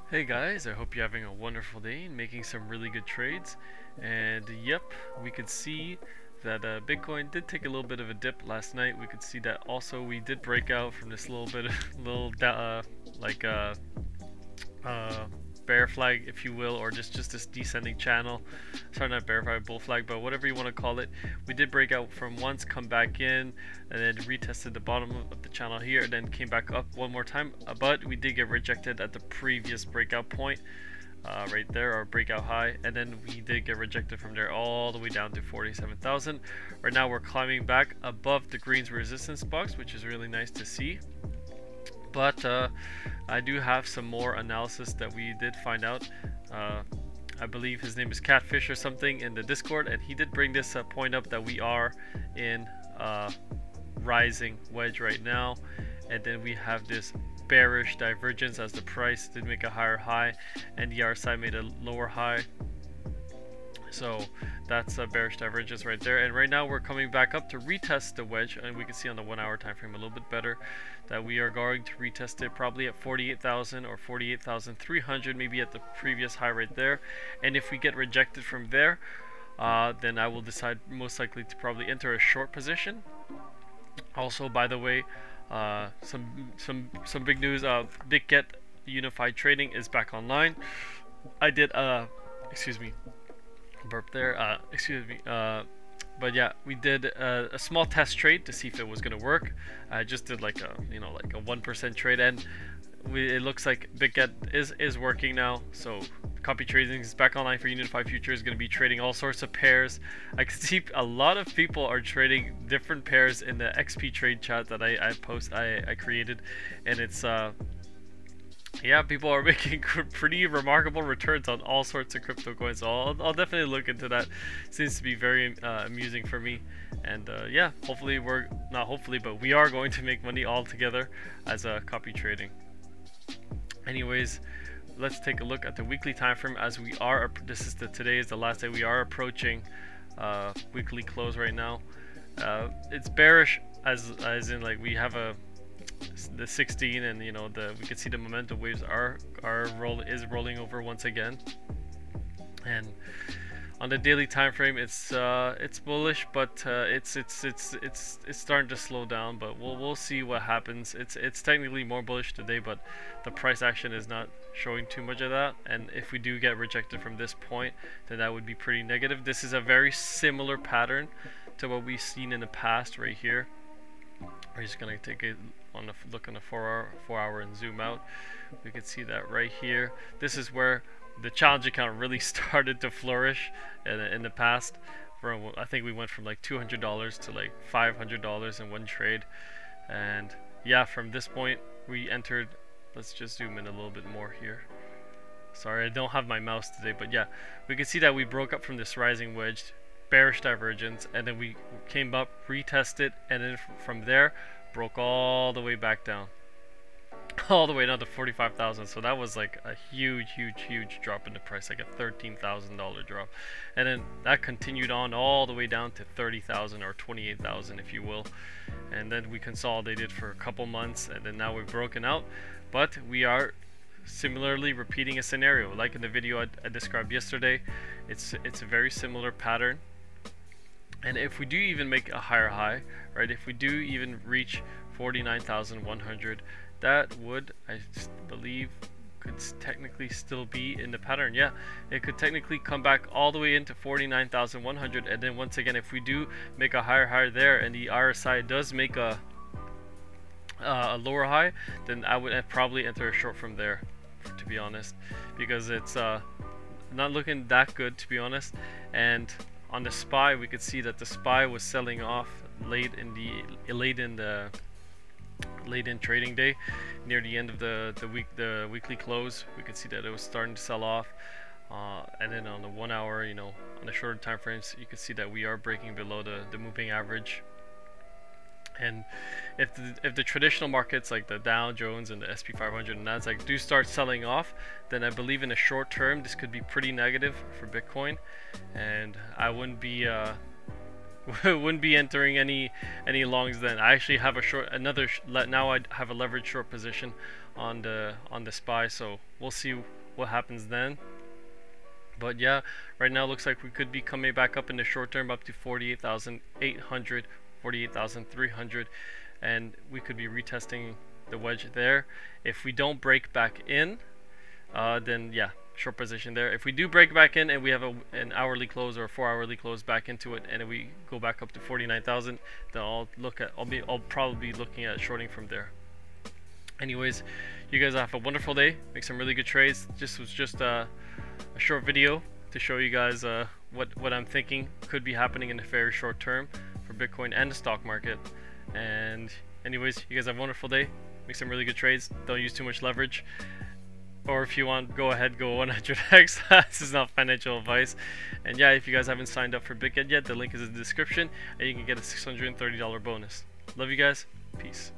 Hey guys, I hope you're having a wonderful day and making some really good trades. And yep, we could see that Bitcoin did take a little bit of a dip last night. We could see that also we did break out from this little bit of like uh, bear flag, if you will, or just this descending channel. Sorry, not bear flag, bull flag, but whatever you want to call it. We did break out from once, come back in, and then retested the bottom of the channel here, and then came back up one more time. But we did get rejected at the previous breakout point. Right there, our breakout high, and then we did get rejected from there all the way down to 47,000. Right now we're climbing back above the green's resistance box, which is really nice to see. But I do have some more analysis that we did find out. I believe his name is Catfish or something in the Discord, and he did bring this point up that we are in rising wedge right now, and then we have this bearish divergence as the price did make a higher high and the RSI made a lower high. So that's a bearish divergence right there, and right now we're coming back up to retest the wedge, and we can see on the 1 hour time frame a little bit better that we are going to retest it probably at 48,000 or 48,300, maybe at the previous high right there. And if we get rejected from there, then I will decide most likely to probably enter a short position. Also, by the way, some big news, BitGet Unified Trading is back online. I did excuse me, burp there, excuse me, but yeah, we did a small test trade to see if it was gonna work. I just did like a 1% trade, and it looks like BitGet is working now. So copy trading is back online for Unified Futures. Going to be trading all sorts of pairs. I can see a lot of people are trading different pairs in the XP trade chat that I created, and it's yeah, people are making pretty remarkable returns on all sorts of crypto coins. So I'll definitely look into that. Seems to be very amusing for me. And yeah, hopefully but we are going to make money all together as a copy trading. Anyways, let's take a look at the weekly time frame as we are. Today is the last day. We are approaching weekly close right now. It's bearish as in like we have the 16, and we can see the momentum waves are rolling over once again. And on the daily time frame, it's bullish, but it's starting to slow down. But we'll see what happens. It's technically more bullish today, but the price action is not showing too much of that. And if we do get rejected from this point, then that would be pretty negative. This is a very similar pattern to what we've seen in the past right here. We're just gonna take a look on the 4 hour and zoom out. We can see that right here. This is where the challenge account really started to flourish in the past. I think we went from like $200 to like $500 in one trade. And yeah, from this point we entered. Let's just zoom in a little bit more here. Sorry, I don't have my mouse today, but yeah, we can see that we broke up from this rising wedge, bearish divergence, and then we came up, retested, and then from there broke all the way back down, all the way down to 45,000. So that was like a huge drop in the price, like a $13,000 drop, and then that continued on all the way down to 30,000 or 28,000, if you will. And then we consolidated for a couple months, and then now we've broken out. But we are similarly repeating a scenario like in the video I described yesterday. It's a very similar pattern. And if we do even make a higher high, right, if we do even reach 49,100, that would, I believe, could technically still be in the pattern. Yeah, it could technically come back all the way into 49,100, and then once again, if we do make a higher high there and the RSI does make a lower high, then I would probably enter a short from there, to be honest, because it's not looking that good, to be honest. And on the SPY, we could see that the SPY was selling off late in trading day, near the end of the weekly close. We could see that it was starting to sell off, and then on the 1 hour, on the shorter time frames, you can see that we are breaking below the moving average. And if the traditional markets like the Dow Jones and the SP 500 and Nasdaq do start selling off, then I believe in the short term this could be pretty negative for Bitcoin, and I wouldn't be wouldn't be entering any longs then. I actually have a short now I have a leverage short position on the SPY, so we'll see what happens then. But yeah, right now looks like we could be coming back up in the short term up to 48,800, 48,300, and we could be retesting the wedge there. If we don't break back in, then yeah, short position there. If we do break back in and we have an hourly close or a 4-hourly close back into it, and if we go back up to 49,000, then I'll probably be looking at shorting from there. Anyways, you guys have a wonderful day. Make some really good trades. This was just a short video to show you guys what I'm thinking could be happening in the very short term for Bitcoin and the stock market. And anyways, you guys have a wonderful day. Make some really good trades. Don't use too much leverage. Or if you want, go ahead, go 100x. This is not financial advice. And yeah, if you guys haven't signed up for BitGet yet, the link is in the description, and you can get a $630 bonus. Love you guys. Peace.